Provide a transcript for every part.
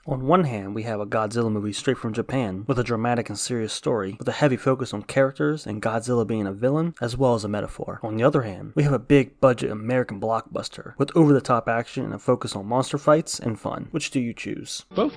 On one hand, we have a Godzilla movie straight from Japan with a dramatic and serious story with a heavy focus on characters and Godzilla being a villain as well as a metaphor. On the other hand, we have a big budget American blockbuster with over-the-top action and a focus on monster fights and fun. Which do you choose? Both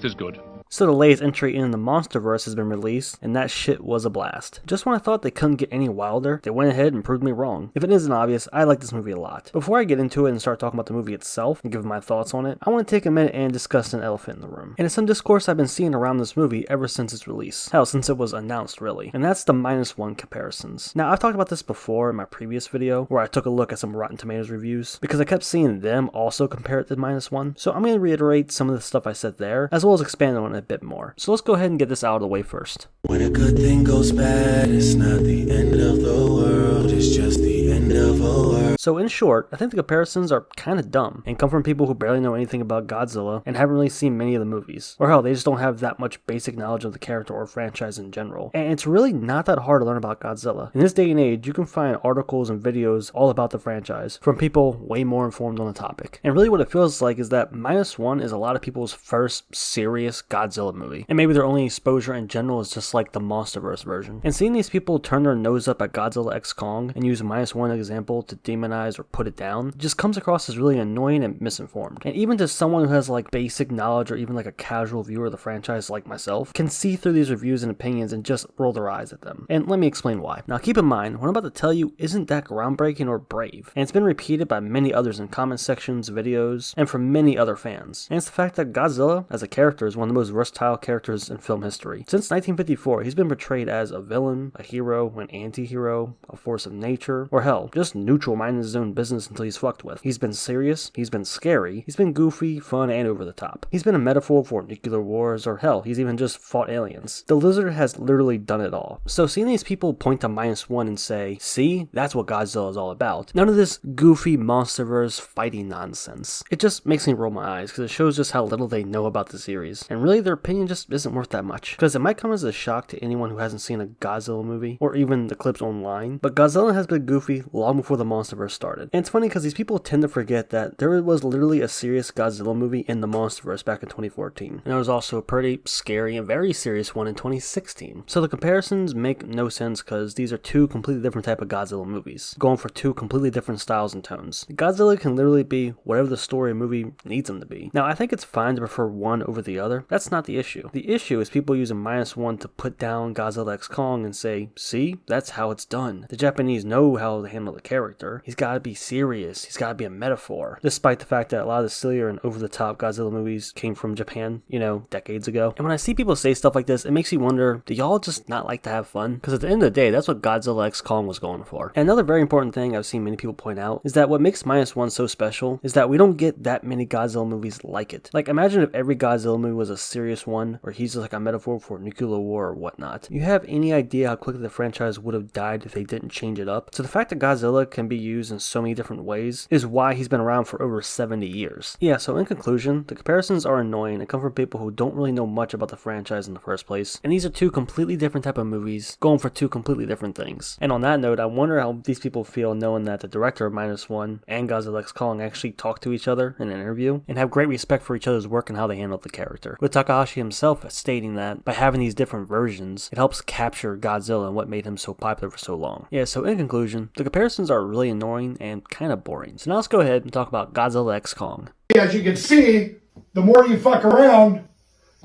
is good. So the latest entry in the MonsterVerse has been released, and that shit was a blast. Just when I thought they couldn't get any wilder, they went ahead and proved me wrong. If it isn't obvious, I like this movie a lot. Before I get into it and start talking about the movie itself and give my thoughts on it, I want to take a minute and discuss an elephant in the room. And it's some discourse I've been seeing around this movie ever since its release. Hell, since it was announced really. And that's the Minus One comparisons. Now, I've talked about this before in my previous video, where I took a look at some Rotten Tomatoes reviews, because I kept seeing them also compare it to Minus One. So I'm going to reiterate some of the stuff I said there, as well as expand on it a bit more. So let's go ahead and get this out of the way first. When a good thing goes bad, it's not the end of the world, it's just the end of a world. So in short, I think the comparisons are kind of dumb and come from people who barely know anything about Godzilla and haven't really seen many of the movies. Or hell, they just don't have that much basic knowledge of the character or franchise in general. And it's really not that hard to learn about Godzilla. In this day and age, you can find articles and videos all about the franchise from people way more informed on the topic. And really what it feels like is that Minus One is a lot of people's first serious Godzilla movie. And maybe their only exposure in general is just like the MonsterVerse version. And seeing these people turn their nose up at Godzilla x Kong and use Minus One example to demonize or put it down just comes across as really annoying and misinformed. And even to someone who has like basic knowledge or even like a casual viewer of the franchise like myself can see through these reviews and opinions and just roll their eyes at them. And let me explain why. Now keep in mind, what I'm about to tell you isn't that groundbreaking or brave. And it's been repeated by many others in comment sections, videos, and from many other fans. And it's the fact that Godzilla as a character is one of the most versatile characters in film history. Since 1954, he's been portrayed as a villain, a hero, an anti-hero, a force of nature, or hell, just neutral minding his own business until he's fucked with. He's been serious, he's been scary, he's been goofy, fun, and over the top. He's been a metaphor for nuclear wars, or hell, he's even just fought aliens. The lizard has literally done it all. So seeing these people point to Minus One and say, see, that's what Godzilla is all about. None of this goofy MonsterVerse fighting nonsense. It just makes me roll my eyes because it shows just how little they know about the series. And really their opinion just isn't worth that much. Because it might come as a shock to anyone who hasn't seen a Godzilla movie, or even the clips online, but Godzilla has been goofy long before the MonsterVerse started. And it's funny because these people tend to forget that there was literally a serious Godzilla movie in the MonsterVerse back in 2014. And there was also a pretty scary and very serious one in 2016. So the comparisons make no sense because these are two completely different type of Godzilla movies, going for two completely different styles and tones. Godzilla can literally be whatever the story or movie needs him to be. Now I think it's fine to prefer one over the other. That's not the issue. The issue is people using Minus One to put down Godzilla x Kong and say, see, that's how it's done. The Japanese know how to handle the character. He's gotta be serious. He's gotta be a metaphor. Despite the fact that a lot of the sillier and over-the-top Godzilla movies came from Japan, decades ago. And when I see people say stuff like this, it makes me wonder, do y'all just not like to have fun? Because at the end of the day, that's what Godzilla x Kong was going for. And another very important thing I've seen many people point out is that what makes Minus One so special is that we don't get that many Godzilla movies like it. Like imagine if every Godzilla movie was a serious one, or he's just like a metaphor for nuclear war or whatnot. You have any idea how quickly the franchise would have died if they didn't change it up? So the fact that Godzilla can be used in so many different ways is why he's been around for over 70 years. Yeah, so in conclusion, the comparisons are annoying and come from people who don't really know much about the franchise in the first place. And these are two completely different type of movies going for two completely different things. And on that note, I wonder how these people feel knowing that the director of Minus One and Godzilla x Kong actually talk to each other in an interview and have great respect for each other's work and how they handle the character. With Takahashi himself stating that by having these different versions, it helps capture Godzilla and what made him so popular for so long. Yeah, so in conclusion, the comparisons are really annoying and kind of boring. So now let's go ahead and talk about Godzilla x Kong. As you can see, the more you fuck around,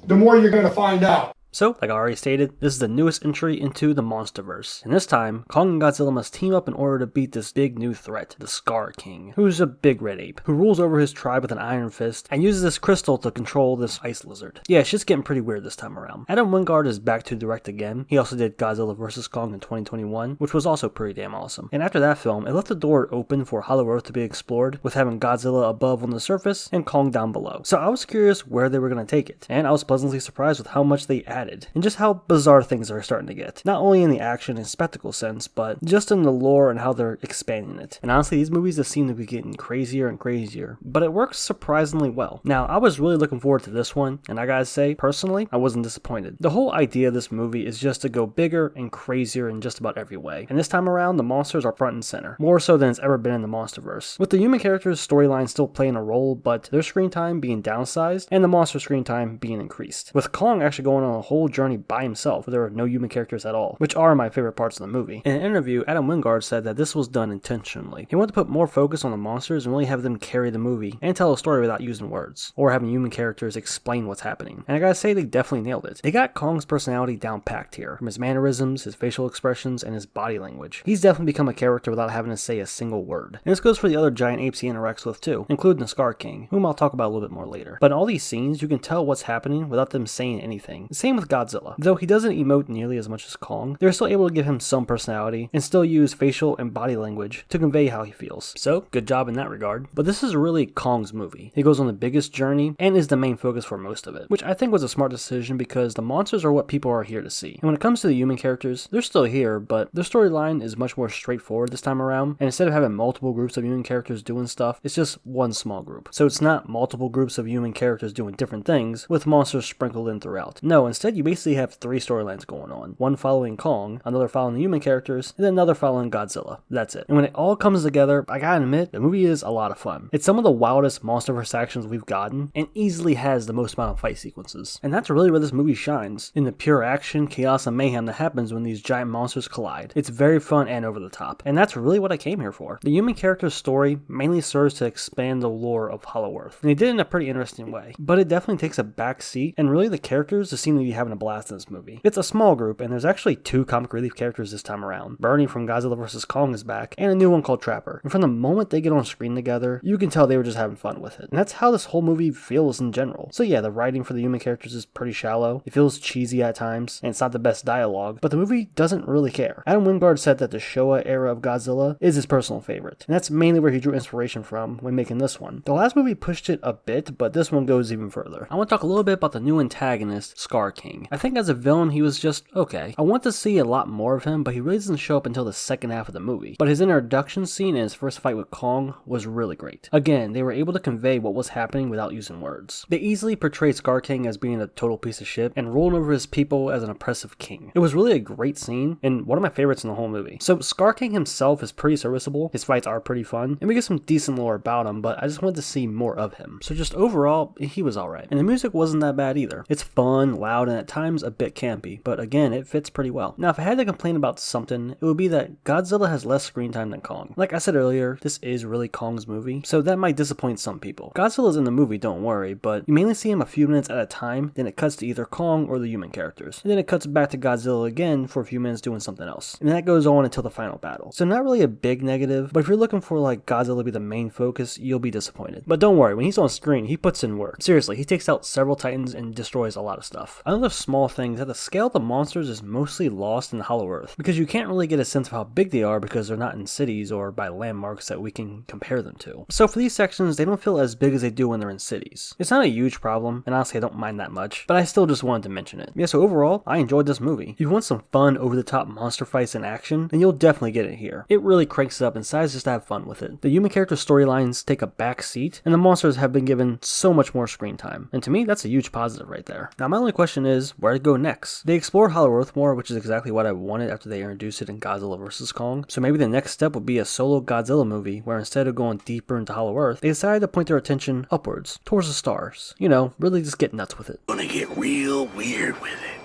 the more you're going to find out. So, like I already stated, this is the newest entry into the MonsterVerse. And this time, Kong and Godzilla must team up in order to beat this big new threat, the Scar King, who's a big red ape, who rules over his tribe with an iron fist and uses this crystal to control this ice lizard. Yeah, shit's getting pretty weird this time around. Adam Wingard is back to direct again. He also did Godzilla vs. Kong in 2021, which was also pretty damn awesome. And after that film, it left the door open for Hollow Earth to be explored, with having Godzilla above on the surface and Kong down below. So I was curious where they were going to take it, and I was pleasantly surprised with how much they added added, and just how bizarre things are starting to get. Not only in the action and spectacle sense, but just in the lore and how they're expanding it. And honestly, these movies just seem to be getting crazier and crazier, but it works surprisingly well. Now, I was really looking forward to this one, and I gotta say, personally, I wasn't disappointed. The whole idea of this movie is just to go bigger and crazier in just about every way. And this time around, the monsters are front and center, more so than it's ever been in the MonsterVerse. With the human characters' storyline still playing a role, but their screen time being downsized, and the monster screen time being increased. With Kong actually going on a whole journey by himself, where there are no human characters at all, which are my favorite parts of the movie. In an interview, Adam Wingard said that this was done intentionally. He wanted to put more focus on the monsters and really have them carry the movie and tell a story without using words, or having human characters explain what's happening. And I gotta say, they definitely nailed it. They got Kong's personality down packed here, from his mannerisms, his facial expressions, and his body language. He's definitely become a character without having to say a single word. And this goes for the other giant apes he interacts with too, including the Scar King, whom I'll talk about a little bit more later. But in all these scenes, you can tell what's happening without them saying anything. Same with Godzilla. Though he doesn't emote nearly as much as Kong, they're still able to give him some personality and still use facial and body language to convey how he feels. So, good job in that regard. But this is really Kong's movie. He goes on the biggest journey and is the main focus for most of it, which I think was a smart decision because the monsters are what people are here to see. And when it comes to the human characters, they're still here, but their storyline is much more straightforward this time around, and instead of having multiple groups of human characters doing stuff, it's just one small group. So it's not multiple groups of human characters doing different things, with monsters sprinkled in throughout. No, instead you basically have three storylines going on. One following Kong, another following the human characters, and then another following Godzilla. That's it. And when it all comes together, I gotta admit, the movie is a lot of fun. It's some of the wildest MonsterVerse actions we've gotten, and easily has the most amount of fight sequences. And that's really where this movie shines, in the pure action, chaos, and mayhem that happens when these giant monsters collide. It's very fun and over the top, and that's really what I came here for. The human character's story mainly serves to expand the lore of Hollow Earth, and they did it in a pretty interesting way, but it definitely takes a back seat, and really the characters just seem to be having a blast in this movie. It's a small group, and there's actually two comic relief characters this time around. Bernie from Godzilla vs. Kong is back, and a new one called Trapper. And from the moment they get on screen together, you can tell they were just having fun with it. And that's how this whole movie feels in general. So yeah, the writing for the human characters is pretty shallow. It feels cheesy at times, and it's not the best dialogue, but the movie doesn't really care. Adam Wingard said that the Showa era of Godzilla is his personal favorite, and that's mainly where he drew inspiration from when making this one. The last movie pushed it a bit, but this one goes even further. I want to talk a little bit about the new antagonist, Scar King. I think as a villain, he was just okay. I want to see a lot more of him, but he really doesn't show up until the second half of the movie. But his introduction scene in his first fight with Kong was really great. Again, they were able to convey what was happening without using words. They easily portrayed Scar King as being a total piece of shit and ruling over his people as an oppressive king. It was really a great scene and one of my favorites in the whole movie. So Scar King himself is pretty serviceable, his fights are pretty fun, and we get some decent lore about him, but I just wanted to see more of him. So just overall, he was alright. And the music wasn't that bad either. It's fun, loud, and at times a bit campy, but again, it fits pretty well. Now, if I had to complain about something, it would be that Godzilla has less screen time than Kong. Like I said earlier, this is really Kong's movie, so that might disappoint some people. Godzilla's in the movie, don't worry, but you mainly see him a few minutes at a time, then it cuts to either Kong or the human characters. And then it cuts back to Godzilla again for a few minutes doing something else. And that goes on until the final battle. So not really a big negative, but if you're looking for like Godzilla to be the main focus, you'll be disappointed. But don't worry, when he's on screen, he puts in work. Seriously, he takes out several titans and destroys a lot of stuff. Another small thing is that the scale of the monsters is mostly lost in the Hollow Earth, because you can't really get a sense of how big they are because they're not in cities or by landmarks that we can compare them to. So for these sections, they don't feel as big as they do when they're in cities. It's not a huge problem, and honestly I don't mind that much, but I still just wanted to mention it. Yeah, so overall, I enjoyed this movie. If you want some fun, over-the-top monster fights and action, then you'll definitely get it here. It really cranks it up and decides just to have fun with it. The human character storylines take a back seat, and the monsters have been given so much more screen time. And to me, that's a huge positive right there. Now my only question is, where to go next? They explored Hollow Earth more, which is exactly what I wanted after they introduced it in Godzilla vs. Kong. So maybe the next step would be a solo Godzilla movie, where instead of going deeper into Hollow Earth, they decided to point their attention upwards, towards the stars. You know, really just get nuts with it. Gonna get real weird with it.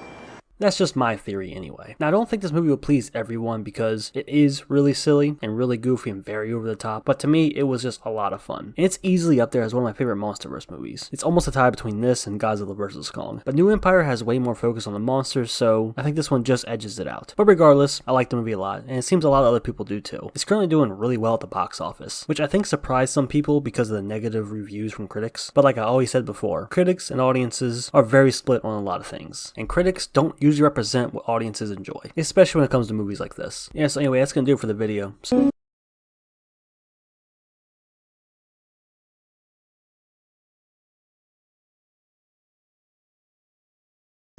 That's just my theory anyway. Now, I don't think this movie will please everyone because it is really silly and really goofy and very over the top, but to me, it was just a lot of fun. And it's easily up there as one of my favorite MonsterVerse movies. It's almost a tie between this and Godzilla vs. Kong. But New Empire has way more focus on the monsters, so I think this one just edges it out. But regardless, I like the movie a lot, and it seems a lot of other people do too. It's currently doing really well at the box office, which I think surprised some people because of the negative reviews from critics. But like I always said before, critics and audiences are very split on a lot of things. And critics don't usually represent what audiences enjoy, especially when it comes to movies like this. Yeah, so anyway, that's gonna do it for the video.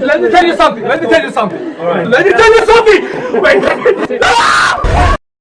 Let me tell you something. Let me tell you something. All right. Let me tell you something. Wait.